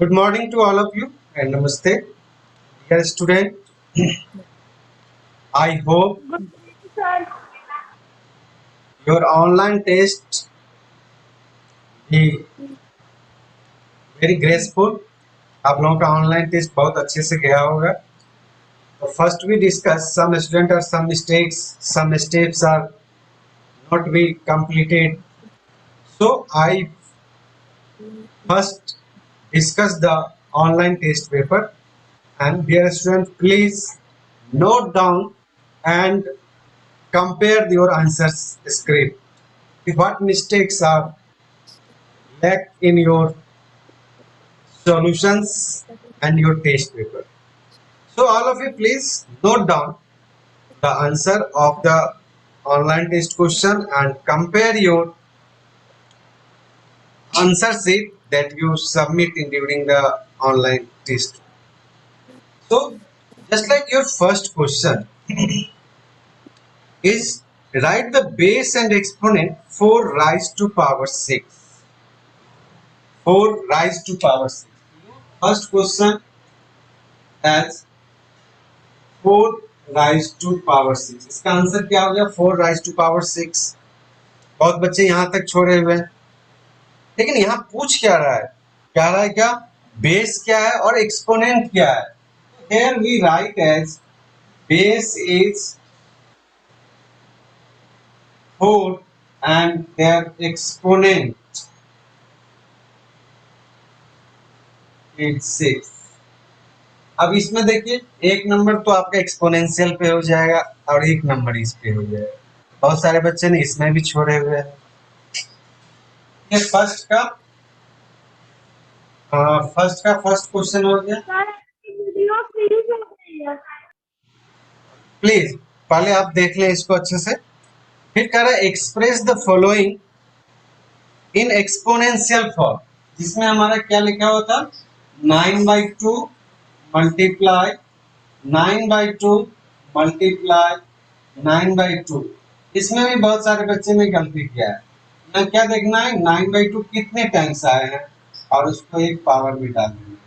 Good morning to all of you and namaste. Dear student, I hope sir your online test be very graceful. आप लोगों का online test बहुत अच्छे से गया होगा. तो first we discuss some student or some mistakes, some steps are not be completed. So I first discuss the online test paper, and dear student, please note down and compare your answers script. What mistakes are lack in your solutions and your test paper. So all of you please note down the answer of the online test question and compare your answer sheet that you submit in during the online test. So just like your first question is write the base and exponent 4 raised to power 6. 4 raised to power 6. First question as 4 raise to power 6. इसका answer क्या हो गया? 4 raise to power 6. बहुत बच्चे यहां तक छोड़े हुए हैं, लेकिन यहाँ पूछ क्या रहा है? क्या रहा है? क्या बेस क्या है और एक्सपोनेंट क्या है? Here we write as base is 4 and their exponent is 6. अब इसमें देखिए, एक नंबर तो आपका एक्सपोनेंशियल पे हो जाएगा और एक नंबर इस पे हो जाएगा. बहुत सारे बच्चे ने इसमें भी छोड़े हुए हैं. ये फर्स्ट क्वेश्चन हो गया. सर वीडियो फ्रीज हो गई है। प्लीज पहले आप देख लें इसको अच्छे से. फिर कह रहा है express the following in exponential form, जिसमें हमारा क्या लिखा हुआ था? 9/2 मल्टीप्लाई 9/2 मल्टीप्लाई 9/2. इसमें भी बहुत सारे बच्चे ने गलती किया है. यहाँ क्या देखना है? 9/2 कितने टाइम्स आए हैं और उसको एक पावर में डाल देना.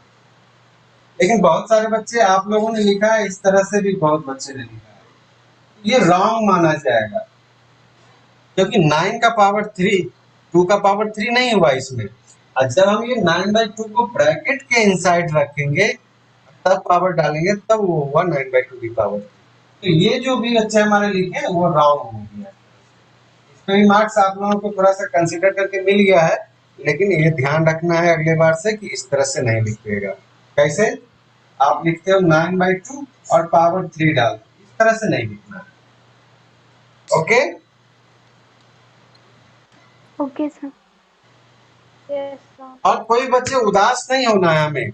लेकिन बहुत सारे बच्चे आप लोगों ने लिखा है इस तरह से, भी बहुत बच्चे ने लिखा है. ये रॉन्ग माना जाएगा, क्योंकि 9 का पावर 3 2 का पावर 3 नहीं हुआ इसमें. और जब हम ये 9/2 को ब्रैकेट के इनसाइड रखेंगे तब पावर डालेंगे, तब वो होगा 9/2 की पावर. तो ये जो भी बच्चे हमारे लिखे हैं वो रॉन्ग हो गया. इसमें भी मार्क्स आप लोगों को थोड़ा सा कंसिडर करके मिल गया है, लेकिन ये ध्यान रखना है अगले बार से कि इस तरह से नहीं लिखिएगा. कैसे आप लिखते हो? 9/2 और पावर 3 डाल, इस तरह से नहीं लिखना. Okay okay sir. Yes sir. और कोई बच्चे उदास नहीं होना है हमें,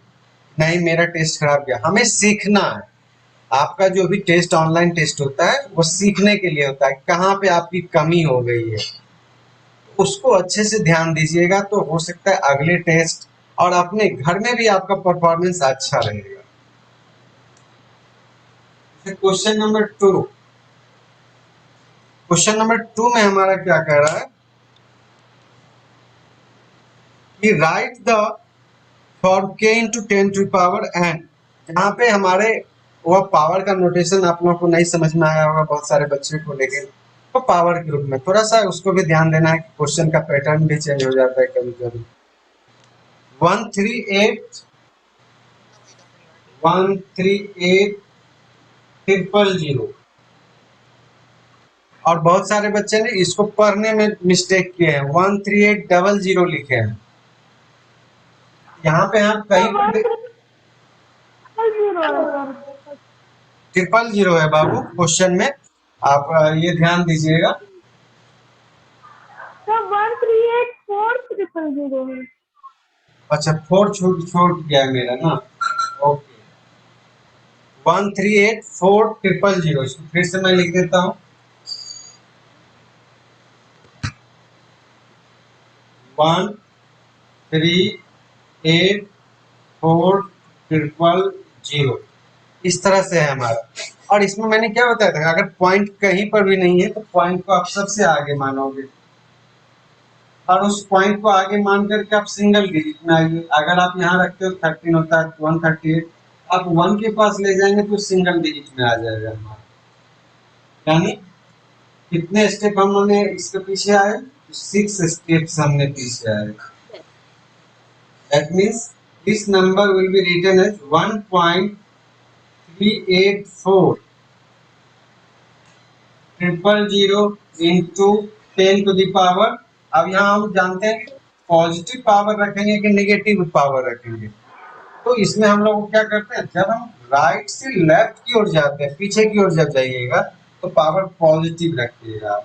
नहीं मेरा टेस्ट खराब गया. हमें सीखना है. आपका जो भी टेस्ट ऑनलाइन टेस्ट होता है वो सीखने के लिए होता है. कहाँ पे आपकी कमी हो गई है उसको अच्छे से ध्यान दीजिएगा, तो हो सकता है अगले टेस्ट और अपने घर में भी आपका परफॉर्मेंस अच्छा रहेगा. Question number 2. क्वेश्चन नंबर 2 में हमारा क्या कह रहा है कि write the form k into 10 to power n. यहाँ पे हमारे वो पावर का नोटेशन आप लोगों को नहीं समझ में आया होगा बहुत सारे बच्चों को, लेकिन तो पावर के रूप में थोड़ा सा उसको भी ध्यान देना है कि क्वेश्चन का पैटर्न भी चेंज हो जाता है कभी कभी. 138 और बहुत सारे बच्चे ने इसको पढ़ने में मिस्टेक किए हैं. 13800 लिखे हैं. यहाँ पे आप कहीं पर 000 है बाबू क्वेश्चन में. आप ये ध्यान दीजिएगा. सर 1384000 है. अच्छा 4 छूट गया मेरा ना. ओके 1384000. इसको फिर से मैं लिख देता हूँ. 1384000 इस तरह से है हमारा. और इसमें मैंने क्या बताया था, अगर पॉइंट कहीं पर भी नहीं है तो पॉइंट को आप सबसे आगे मानोगे. और उस पॉइंट को आगे मान करके आप सिंगल डिजिट में आइए। अगर आप यहाँ रखते हो 13 होता है 138, आप 1 के पास ले जाएंगे तो सिंगल डिजिट में आ जाएगा हमारा। यानी कितने स्टेप हमने इसके पीछे आए, 6 स्टेप्स हमने पीछे आए। That means this number will be written as 1.384 triple zero into 10 to the power. अब यहाँ हम जानते हैं पॉजिटिव पावर रखेंगे कि नेगेटिव पावर रखेंगे। तो इसमें हम लोग क्या करते हैं, जब हम राइट से लेफ्ट की ओर जाते हैं, पीछे की ओर जब जाइएगा तो पावर पॉजिटिव रखिएगा,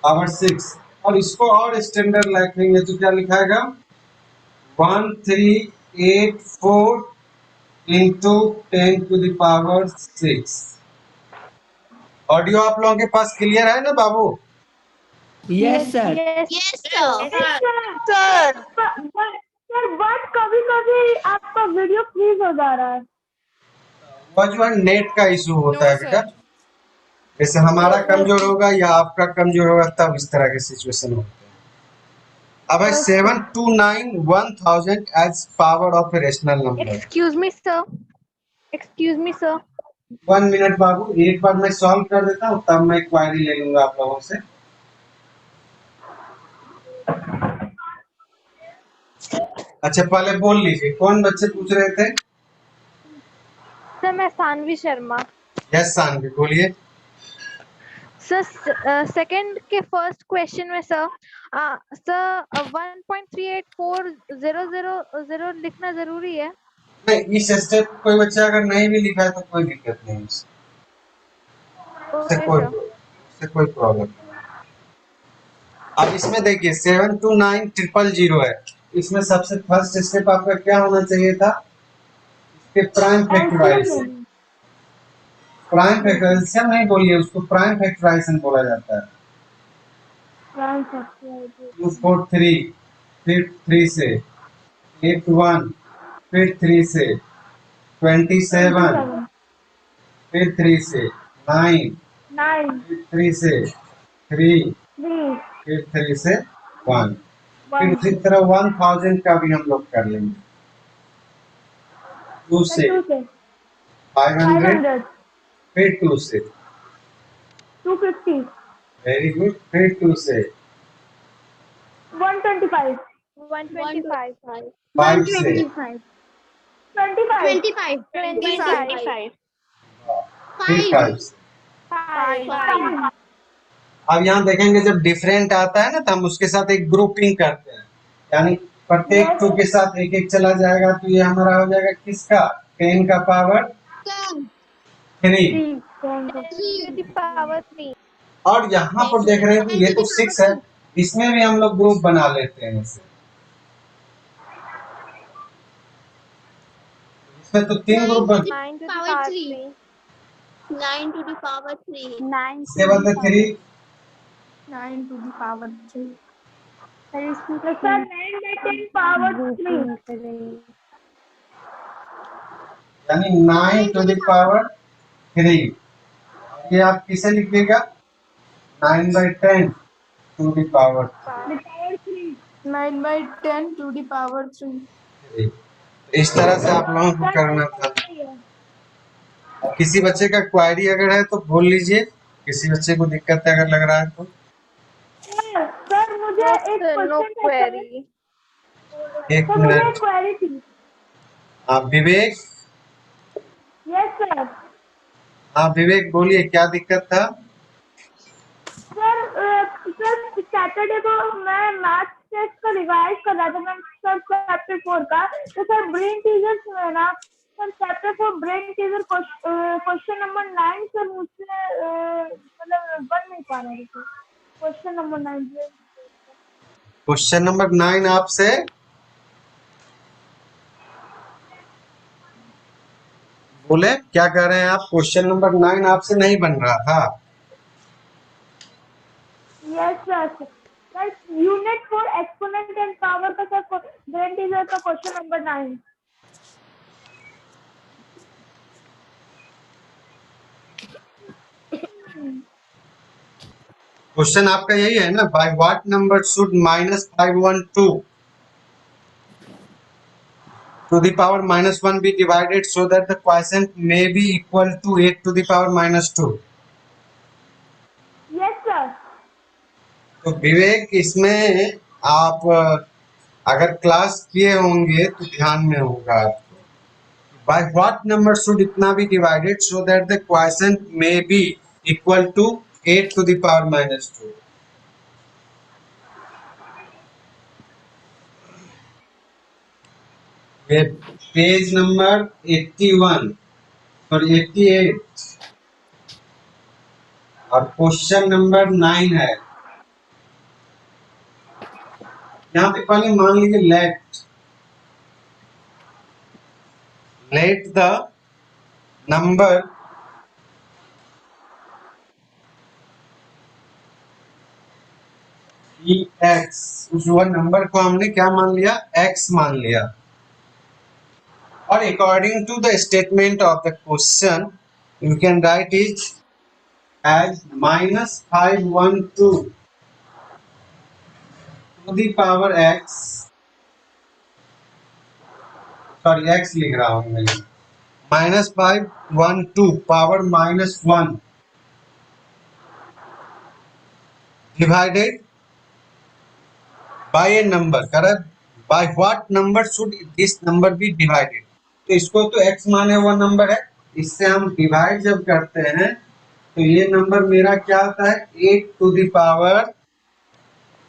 पावर 6। और इसको और स्टैंडर्ड लिखेंगे तो क्या लिखाएगा, 1384 into 10 to the power 6। Audio आप लोगों के पास क्लियर है ना बाबू? Yes, sir. Yes, Yes, sir. Sir. Sir but कभी कभी आपका वीडियो फ्रीज हो जा रहा है। वह जो है नेट का इशू होता है बेटा, sir. जैसे हमारा कमजोर होगा या आपका कमजोर होगा तब इस तरह के सिचुएशन होते हैं। अब है 7291000 as power of a rational number. Excuse me, sir. Excuse me, sir. 1 minute बाबू, एक बार मैं सॉल्व कर देता हूँ तब मैं क्वारी ले लूंगा आप लोगों से। अच्छा पहले बोल लीजिए, कौन बच्चे पूछ रहे थे? सर मैं सानवी शर्मा। यस सानवी बोलिए। सर सेकंड के फर्स्ट क्वेश्चन में सर 1.3840000 लिखना जरूरी है। नहीं, इस स्टेप कोई बच्चा अगर नहीं भी लिखा है तो कोई दिक्कत नहीं है, उससे ओके कोई सर। उससे कोई प्रॉब्लम नहीं। अब इसमें देखिए 72900 है, इसमें सबसे फर्स्ट स्टेप आपका क्या होना चाहिए था, इसके प्राइम फैक्टराइजेशन। प्राइम फैक्टराइजेशन नहीं बोलिए, उसको प्राइम फैक्टराइजेशन बोला जाता है। 243 फिर 3 से 81 फिर 3 से 27 फिर 3 से 9 फिर 3 से 3 फिर 3 से 1 फिर उसी तरह 1000 का भी हम लोग कर लेंगे। 2 से 500 फिर 2 से 250 वेरी गुड, फिर 2 से 125 125 5 से 25 25. 25 फिर 5 से। अब यहाँ देखेंगे जब डिफरेंट आता है ना तो हम उसके साथ एक ग्रुपिंग करते हैं, यानी प्रत्येक Yes. 2 के साथ एक एक चला जाएगा तो ये हमारा हो जाएगा किसका, 10 का पावर 3। पावर 3। और यहाँ पर देख रहे हैं कि ये तो 6 है, इसमें भी हम लोग ग्रुप बना लेते हैं इसे। इसमें तो 3 ग्रुप बन, 9 to the Power power 3. 3 9 to the power 3. 9 इसके बाद 3 9 to the power 3 सर इसमें तो सर 9 by 10 power 3 यानी 9 to the पावर 3। ये आप किसे लिखिएगा, 9/10 to the power 9 by 10 to the power 3 3। इस तरह से आप लोगों को करना था। किसी बच्चे का क्वारी अगर है तो बोल लीजिए, किसी बच्चे को दिक्कत अगर लग रहा है तो। सर मुझे एक क्वेरी एक मिनट, क्वेरी थी। आप विवेक, यस सर। आप विवेक बोलिए क्या दिक्कत था? सर सैटरडे को मैं मैथ टेस्ट का रिवाइज कर रहा था, मैं सर चैप्टर 4 का। तो सर ब्रेन टीजर्स में ना sir chapter 4 brain teaser question number 9 sir मुझसे मतलब बन नहीं पा रहा है क्वेश्चन नंबर 9 क्वेश्चन नंबर 9 आपसे बोले, क्या कह रहे हैं आप? क्वेश्चन नंबर 9 आपसे नहीं बन रहा था? Yes sir. Sir unit 4 exponent and power का सर ब्रेन टीजर का क्वेश्चन नंबर 9। क्वेश्चन आपका यही है ना, bye what number should -512 to the power -1 be divided so that the quotient may be equal to 8 to the power -2? Yes sir. तो विवेक, इसमें आप अगर क्लास किए होंगे तो ध्यान में होगा आपको, बाय व्हाट नंबर शुड इतना भी divided so that the quotient may be equal to 8 to the power -2। ये पेज नंबर 81 और 88 और क्वेश्चन नंबर 9 है। यहाँ पे पहले मान लीजिए लेट द नंबर एक्स, उस नंबर को हमने क्या मान लिया, एक्स मान लिया, और according to the statement of the question you can write it as -512 to the power x, sorry x लिख रहा हूं मैं, -512 power -1 divided by a number, correct, by what number should this number be divided. तो इसको तो x माने हुआ number है, इससे हम डिवाइड जब करते हैं तो ये नंबर मेरा क्या आता है, 8 to the power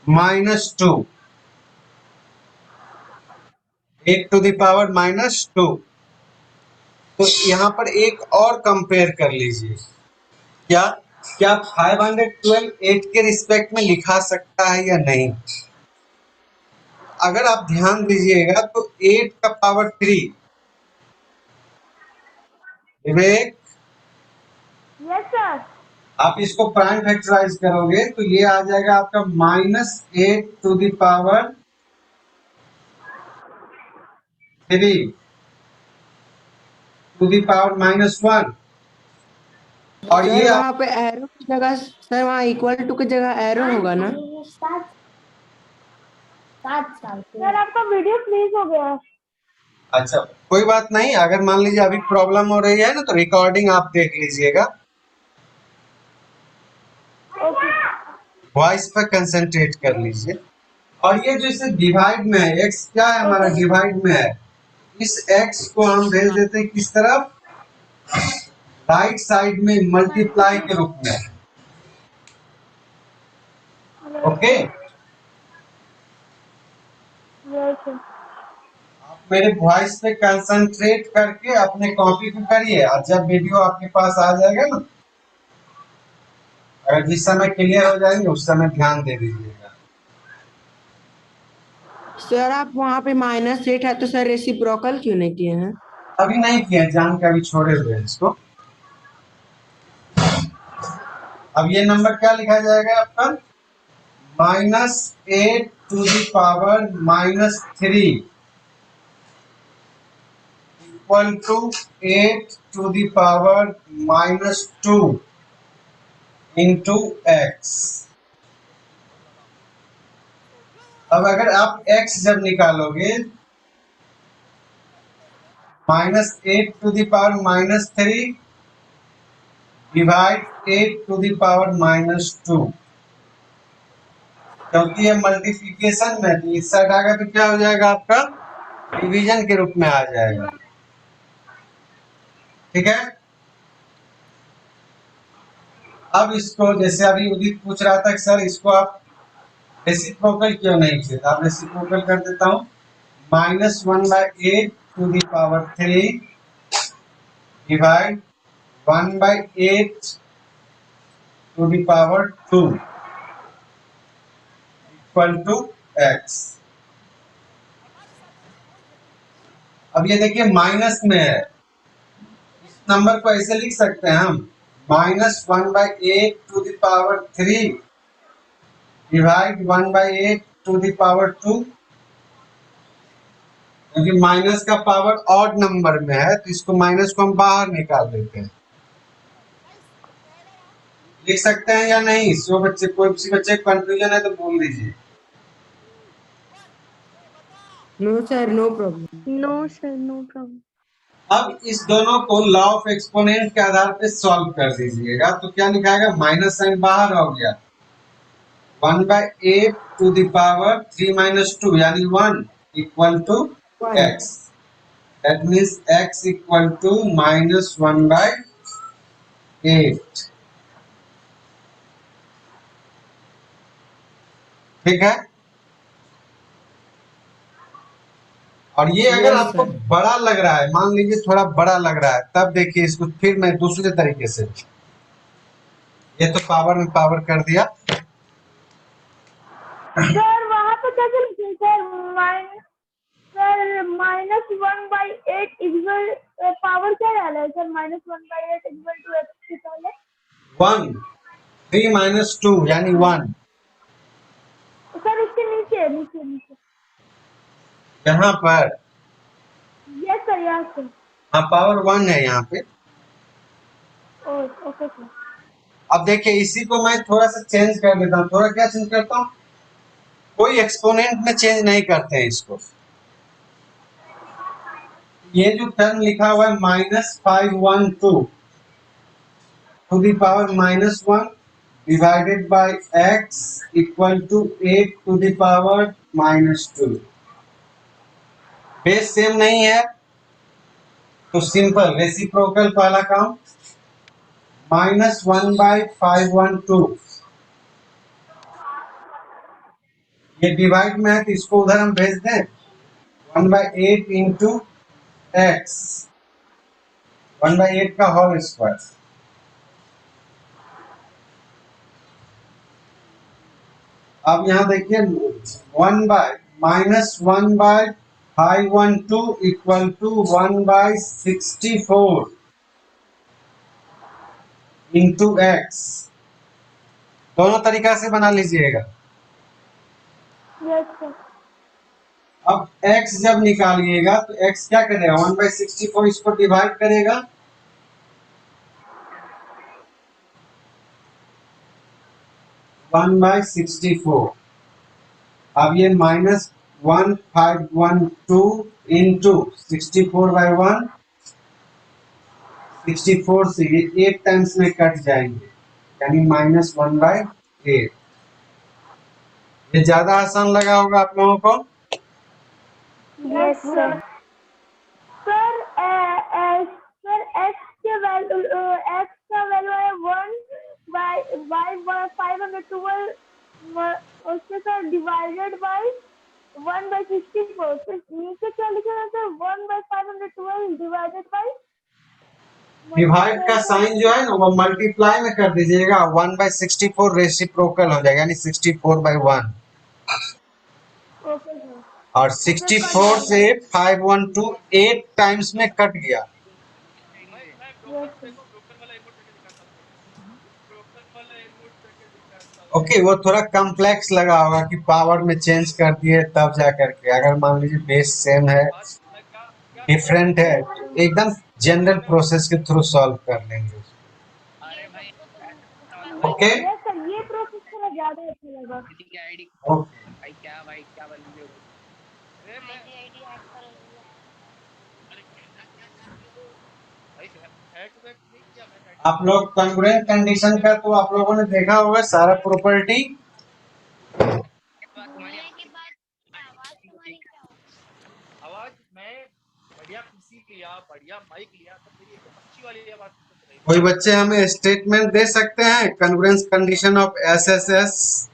-2, 8 to the power -2। तो यहाँ पर एक और कंपेयर कर लीजिए, क्या क्या 512 8 के रिस्पेक्ट में लिखा सकता है या नहीं। अगर आप ध्यान दीजिएगा तो 8 का पावर 3, विवेक यस सर। आप इसको प्राइम फैक्टराइज करोगे तो ये आ जाएगा आपका -8 to the power 3 to the power -1, और सर ये वहाँ पे एरो की जगह, सर वहाँ इक्वल टू की जगह एरो होगा ना? सर आपका वीडियो फ्रीज हो गया है। अच्छा कोई बात नहीं, अगर मान लीजिए अभी प्रॉब्लम हो रही है ना तो रिकॉर्डिंग आप देख लीजिएगा, ओके। वॉइस पर कंसंट्रेट कर लीजिए। और ये जो इसे डिवाइड में है, x क्या है हमारा, डिवाइड में है, इस x को हम भेज देते हैं किस तरफ, राइट साइड में मल्टीप्लाई के रूप में, ओके। Yes sir. मेरे वॉइस पे कंसंट्रेट करके अपने कॉपी को करिए, और जब वीडियो आपके पास आ जाएगा ना, अगर जिस समय क्लियर हो जाएंगे उस समय ध्यान दे दीजिएगा। सर आप वहाँ पे -8 है तो सर रेसिप्रोकल क्यों नहीं किए हैं? अभी नहीं किया, जान के अभी छोड़े हुए हैं इसको। अब ये नंबर क्या लिखा जाएगा आपका, -8 to the power -3 equal to 8 to the power -2 into x. अब अगर आप x जब निकालोगे, -8 to the power -3 divide 8 to the power -2, क्योंकि ये मल्टीप्लिकेशन में है, इस साइड आएगा तो क्या हो जाएगा आपका, डिवीजन के रूप में आ जाएगा, ठीक है। अब इसको जैसे अभी उदित पूछ रहा था कि सर इसको आप रेसिप्रोकल क्यों नहीं किए, तो आप रेसिप्रोकल कर देता हूँ, -1/8 to the power 3 divide 1/8 to the power 2 equal to x। अब ये देखिए माइनस में है, इस नंबर को ऐसे लिख सकते हैं हम, -1/8 to the power 3 divide 1/8 to the power 2, क्योंकि माइनस का पावर ऑड नंबर में है तो इसको माइनस को हम बाहर निकाल देते हैं, लिख सकते हैं या नहीं? सो बच्चे, कोई किसी बच्चे कंफ्यूजन है तो बोल दीजिए। No sir, no problem. No, sir, no problem. अब इस दोनों को लॉ ऑफ एक्सपोनेंट के आधार पे सॉल्व कर दीजिएगा। तो क्या लिखाएगा? माइनस साइन बाहर हो गया, 1/8 to the power 3 - 2 यानी 1 equal to one. x। That means x equal to -1/8। ठीक है। और ये अगर यस आपको सर। बड़ा लग रहा है, मान लीजिए थोड़ा बड़ा लग रहा है, तब देखिए इसको फिर मैं दूसरे तरीके से, ये तो पावर में पावर कर दिया। सर वहाँ पे कैसे लिखे सर? -1/8 इक्वल पावर क्या डाला है सर? -1/8 इक्वल टू x के पहले 1 3 - 2 यानी 1। सर उसके नीचे नीचे नीचे। यहाँ पर यस सर, यहाँ से। हाँ पावर 1 है यहाँ पे। Okay sir. अब देखिए इसी को मैं थोड़ा सा चेंज कर देता हूँ। थोड़ा क्या चेंज करता हूँ? कोई एक्सपोनेंट में चेंज नहीं करते हैं इसको। ये जो टर्म लिखा हुआ है -512 to the power -1 divided by x equal to 8 to the power -2। Base same नहीं है तो सिंपल रेसिप्रोकल पहला काम, -1/512। ये डिवाइड में है तो इसको उधर हम भेज दें, 1/8 इंटू एक्स, 1/8 का होल स्क्वायर। अब यहाँ देखिए 1/-1/512 इक्वल टू 1/64 इंटू एक्स। दोनों तरीका से बना लीजिएगा। Yes sir. अब x जब निकालिएगा तो x क्या करेगा? 1/64 इसको डिवाइड करेगा, 1/64। अब ये -1512 इंटू 64/1, 64 से ये 8 टाइम्स में कट जाएंगे यानी -1/8। ये ज्यादा आसान लगा होगा आप लोगों को। Yes sir. Sir sir x के वैल्यू x का वैल्यू है 1/512 उसके साथ डिवाइडेड बाय 1/64। फिर नीचे क्या लिखा है सर? 1/512 डिवाइडेड बाय डिवाइड का साइन जो है ना वो मल्टीप्लाई में कर दीजिएगा, 1/64 रेसिप्रोकल हो जाएगा यानी 64/1। Okay sir. और 64 से 512 8 टाइम्स में कट गया। ओके वो थोड़ा कॉम्प्लेक्स लगा होगा कि पावर में चेंज कर दिए तब जा करके। अगर मान लीजिए बेस सेम है, डिफरेंट है, एकदम जनरल प्रोसेस के थ्रू सॉल्व कर लेंगे। ओके यस सर, ये प्रोसेस थोड़ा ज्यादा अच्छा लगा। ओके। आप लोग कॉन्ग्रुएंट कंडीशन का तो आप लोगों ने देखा होगा सारा प्रॉपर्टी। कोई बच्चे हमें स्टेटमेंट दे सकते हैं congruence condition of SSS?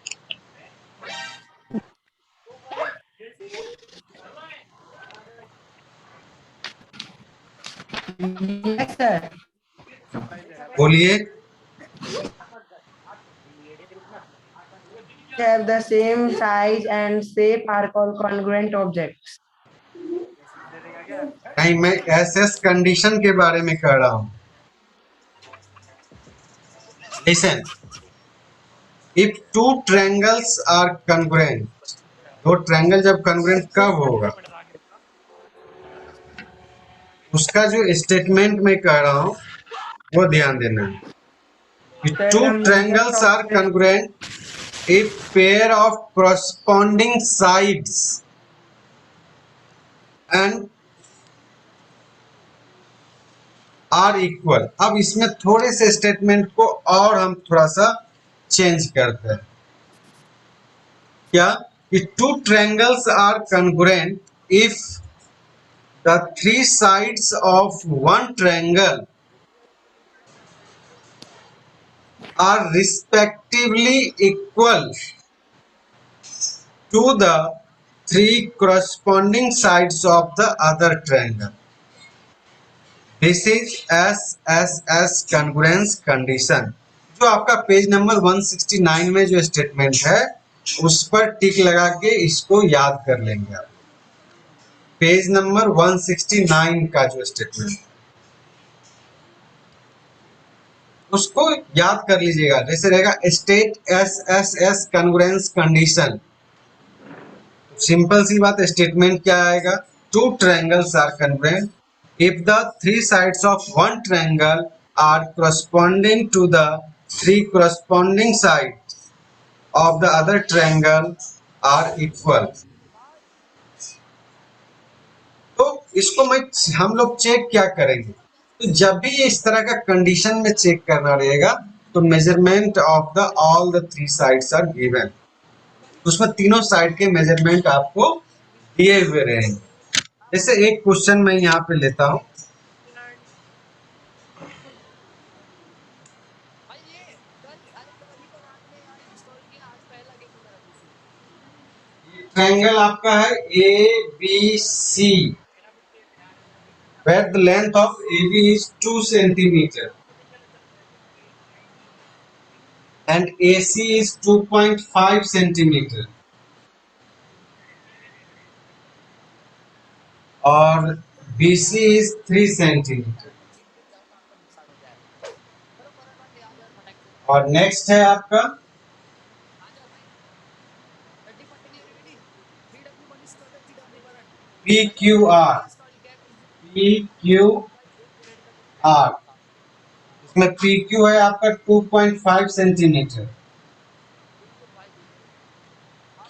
Yes sir. बोलिए। Have the same size and shape are called congruent objects. नहीं, मैं एसएस कंडीशन के बारे में कह रहा हूँ। Listen, if two triangles are congruent, दो ट्रायंगल जब कॉन्ग्रुएंट कब होगा? उसका जो स्टेटमेंट में कह रहा हूँ वो ध्यान देना है। Sir, two the minus triangles of are congruent if pair of corresponding sides and are equal. अब इसमें थोड़े से स्टेटमेंट को और हम थोड़ा सा चेंज करते हैं। क्या कि two triangles are congruent if the three sides of one triangle are respectively equal to the three corresponding sides of the other triangle. This is S congruence condition. जो आपका पेज नंबर 169 में जो statement है उस पर टिक लगा के इसको याद कर लेंगे आप। पेज नंबर 169 का जो स्टेटमेंट उसको याद कर लीजिएगा। जैसे रहेगा state S congruence condition. Simple सी बात, स्टेटमेंट क्या आएगा? Two triangles are congruent if the three sides of one triangle are corresponding to the three corresponding sides of the other triangle are equal। तो इसको हम लोग चेक क्या करेंगे? तो जब भी इस तरह का कंडीशन में चेक करना रहेगा तो measurement of the all the three sides are given. उसमें तीनों साइड के मेजरमेंट आपको दिए हुए रहेंगे। जैसे एक क्वेश्चन मैं यहाँ पे लेता हूँ। ट्रायंगल आपका है A B C, where the length of AB is 2 centimeter and AC is 2.5 centimeter और BC is 3 centimeter। और नेक्स्ट है आपका PQR। इसमें PQ है आपका 2.5 centimetre,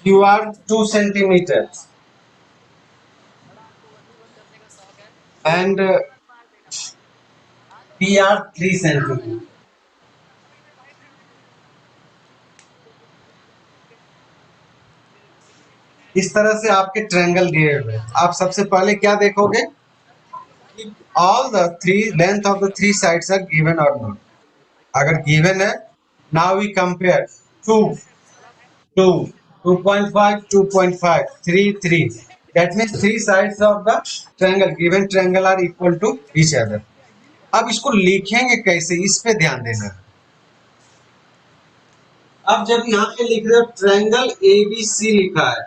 QR 2 centimetre and PR 3 centimetre. इस तरह से आपके ट्रायंगल दिए हुए हैं। आप सबसे पहले क्या देखोगे? All the three length of the three sides are given और नॉट। अगर गिवन है, now we compare 2 2 2.5 2.5 3 3। That means three sides of the triangle given triangle are equal to each other. अब इसको लिखेंगे कैसे, इस पे ध्यान देना है। अब जब यहाँ पे लिख रहे हो ट्रायंगल ABC लिखा है,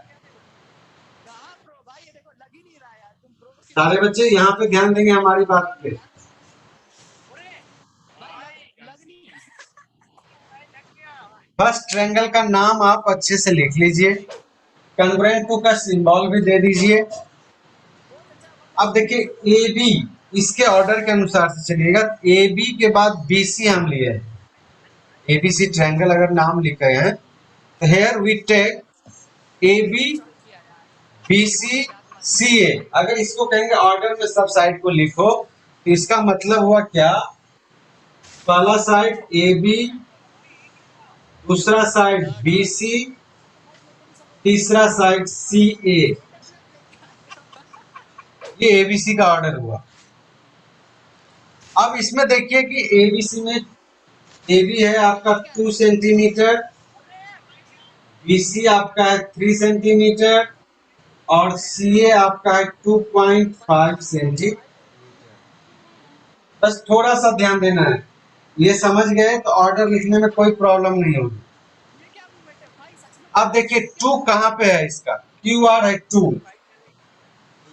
सारे बच्चे यहाँ पे ध्यान देंगे हमारी बात पे। बस ट्रायंगल का नाम आप अच्छे से लिख लीजिए, कॉन्ग्रुएंट टू का सिंबल भी दे दीजिए। अब देखिए AB, इसके ऑर्डर के अनुसार से चलिएगा। AB के बाद BC हम लिए, ABC ट्रायंगल अगर नाम लिखे हैं तो here we take AB BC CA। अगर इसको कहेंगे ऑर्डर में सब साइड को लिखो तो इसका मतलब हुआ क्या? पहला साइड AB, दूसरा साइड BC, तीसरा साइड CA। ये ABC का ऑर्डर हुआ। अब इसमें देखिए कि ABC में AB है आपका 2 सेंटीमीटर, BC आपका है 3 सेंटीमीटर और CA आपका है 2.5 सेंटीमीटर। बस थोड़ा सा ध्यान देना है, ये समझ गए तो ऑर्डर लिखने में कोई प्रॉब्लम नहीं होगी। अब देखिए 2 कहाँ पे है? इसका QR है 2,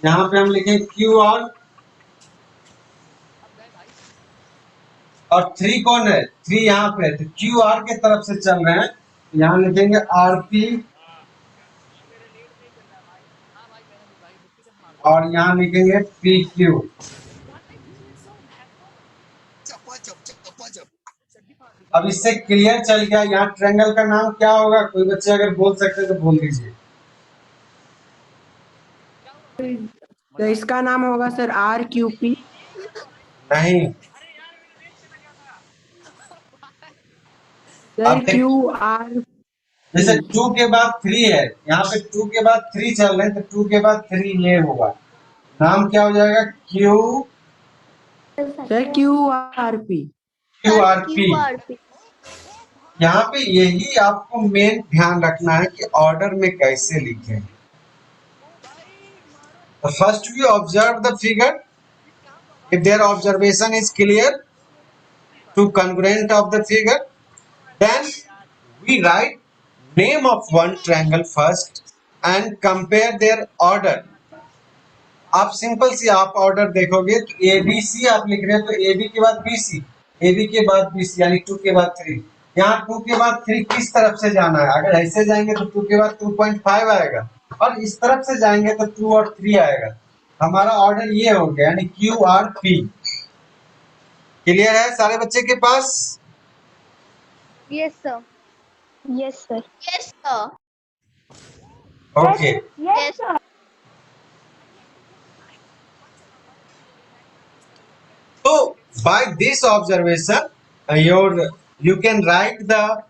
यहाँ पे हम लिखेंगे QR। और 3 कौन है? 3 यहाँ पे, तो QR के तरफ से चल रहे हैं, यहाँ लिखेंगे RP और यहाँ लिखेंगे PQ। अब इससे क्लियर चल गया यहाँ ट्रायंगल का नाम क्या होगा, कोई बच्चे अगर बोल सकते तो बोल दीजिए। तो इसका नाम होगा सर RQP। नहीं, सर आप देख, QR। जैसे 2 के बाद 3 है, यहाँ पे 2 के बाद 3 चल रहे हैं, तो 2 के बाद 3 ये होगा, नाम क्या हो जाएगा, सर QRP। QRP। QRP. यहाँ पे यही आपको मेन ध्यान रखना है कि ऑर्डर में कैसे लिखें। First we observe the figure, if their observation is clear to congruent of the figure, then we write name of one triangle first and compare their order। आप सिंपल सी आप ऑर्डर देखोगे तो ABC आप लिख रहे हैं तो AB के बाद BC, AB के बाद BC यानी 2 के बाद 3। यहाँ 2 के बाद 3 किस तरफ से जाना है, अगर ऐसे जाएंगे तो 2 के बाद 2.5 आएगा और इस तरफ से जाएंगे तो 2 और 3 आएगा। हमारा ऑर्डर ये हो गया यानी QRP। क्लियर है सारे बच्चे के पास? Yes, sir. Yes, sir. Yes, sir. Okay, Yes, Yes. sir. so by this observation you can write the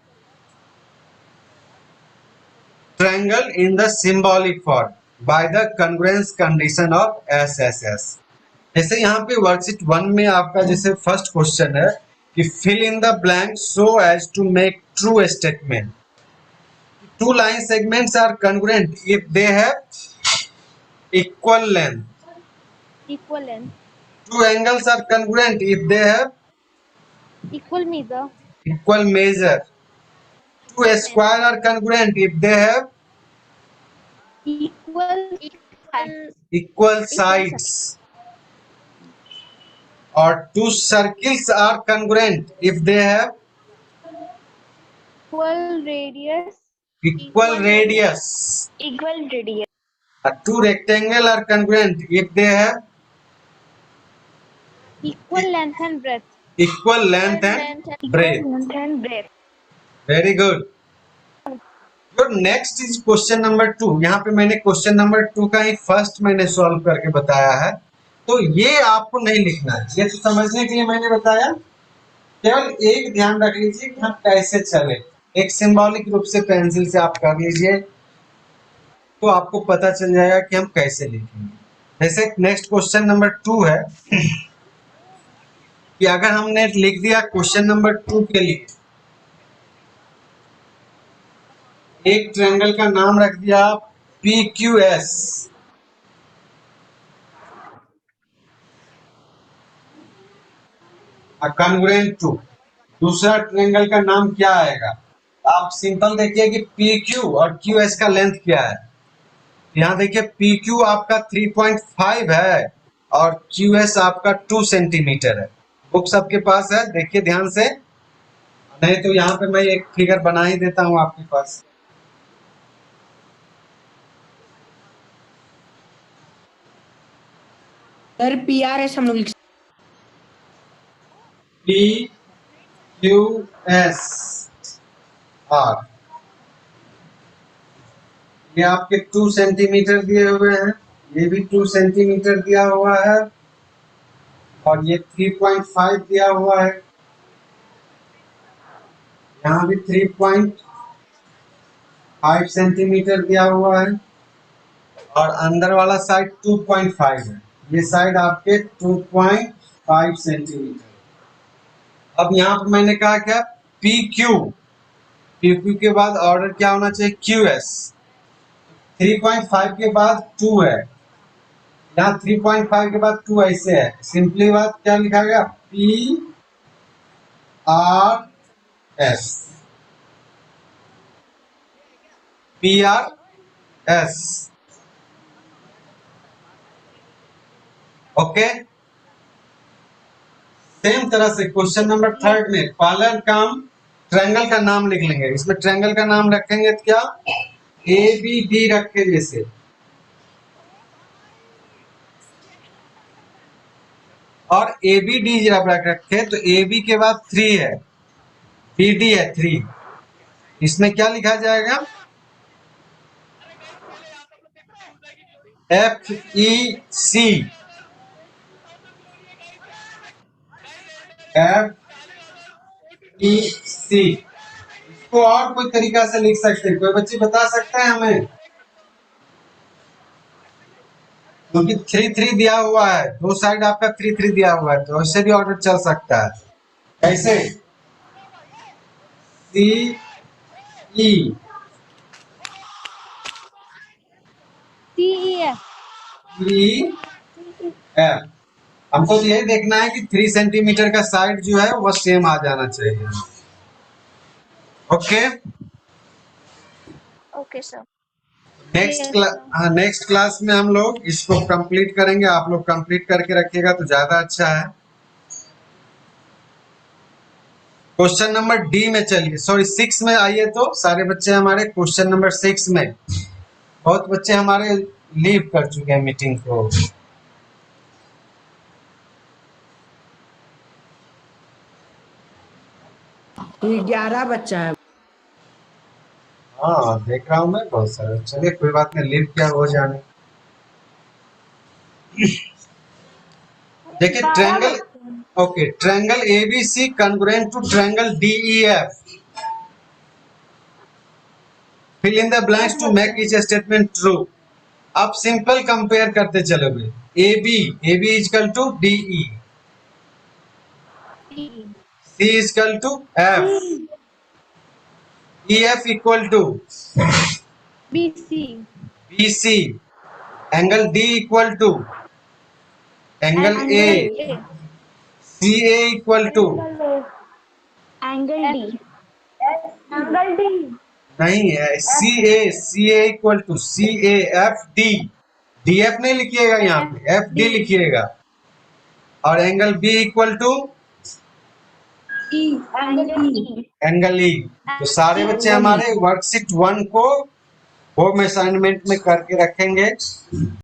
triangle in the symbolic form by the congruence condition of SSS। जैसे यहाँ पे worksheet 1 में आपका जैसे फर्स्ट क्वेश्चन है कि fill in the blank so as to make true statement. Two line segments are congruent if they have equal length। Equal length. Two angles are congruent if they have Equal measure. equal measure। Two square are congruent if they have Equal. equal sides। और two circles are congruent if they have Equal radius. equal radius। Equal radius. Two rectangle are congruent if they have Equal length and breadth. equal length and breadth। Length and breadth. Very good। Your next is question number 2। यहाँ पे मैंने question number 2 का ही first मैंने solve करके बताया है, तो ये आपको नहीं लिखना है, ये तो समझने के लिए मैंने बताया। केवल एक ध्यान रख लीजिए कि हम कैसे चले, एक सिंबॉलिक रूप से पेंसिल से आप कर लीजिए तो आपको पता चल जाएगा कि हम कैसे लिखेंगे। जैसे नेक्स्ट क्वेश्चन नंबर 2 है कि अगर हमने लिख दिया क्वेश्चन नंबर 2 के लिए एक ट्रायंगल का नाम रख दिया PQS, कॉन्ग्रुएंट टू, दूसरा ट्रायंगल का नाम क्या आएगा? आप सिंपल देखिए कि PQ और QS का लेंथ क्या है। यहाँ देखिए PQ आपका 3.5 है और QS आपका 2 सेंटीमीटर है। बुक सबके पास है, देखिए ध्यान से, नहीं तो यहाँ पे मैं एक फिगर बना ही देता हूँ आपके पास। सर PRS हम लोग लिख PQS R, ये आपके 2 सेंटीमीटर दिए हुए हैं, ये भी 2 सेंटीमीटर दिया हुआ है और ये 3.5 दिया हुआ है, यहाँ भी 3.5 सेंटीमीटर दिया हुआ है और अंदर वाला साइड 2.5 है, ये साइड आपके 2.5 सेंटीमीटर। अब यहाँ पर मैंने कहा क्या, PQ के बाद ऑर्डर क्या होना चाहिए, QS। 3.5 के बाद 2 है, यहाँ 3.5 के बाद 2 ऐसे है, सिंपली बात क्या लिखा गया, PRS। ओके, सेम तरह से क्वेश्चन नंबर 3 में पहला काम ट्रायंगल का नाम लिख लेंगे। इसमें ट्रायंगल का नाम रखेंगे तो क्या, ABD रखे जैसे, और ABD जब रखे तो AB के बाद 3 है, BD है 3, इसमें क्या लिखा जाएगा? FEC, FEC। इसको और कोई तरीका से लिख सकते हैं, कोई बच्चे बता सकते हैं हमें? क्योंकि 3 दिया हुआ है, दो साइड आपका 3 दिया हुआ है, तो ऐसे भी ऑर्डर चल सकता है। कैसे? CE, CEF CEF। हमको तो यही देखना है कि 3 सेंटीमीटर का साइड जो है वो सेम आ जाना चाहिए। Okay, Okay, sir. Next class में हम लोग इसको कंप्लीट करेंगे। आप लोग कंप्लीट करके रखिएगा तो ज्यादा अच्छा है। क्वेश्चन नंबर डी में चलिए, सॉरी 6 में आइए। तो सारे बच्चे हमारे क्वेश्चन नंबर 6 में, बहुत बच्चे हमारे लीव कर चुके हैं मीटिंग को। ये 11 बच्चा है। हाँ देख रहा हूँ मैं बहुत सारे। चलिए कोई बात नहीं, लीव क्या हो जाने। देखिए triangle, okay, triangle ABC congruent to triangle DEF। Fill in the blanks to make each statement true. आप सिंपल कंपेयर करते चलोगे। AB equal to DE, C equal to F, EF equal to BC. BC, angle D equal to angle A, A. CA equal to Angle D. Angle D नहीं है, CA equal to CAFD। DF नहीं लिखिएगा, यहाँ पे FD लिखिएगा। और angle B equal to Angle E. Angle E। तो सारे बच्चे हमारे वर्कशीट 1 को होम असाइनमेंट में करके रखेंगे।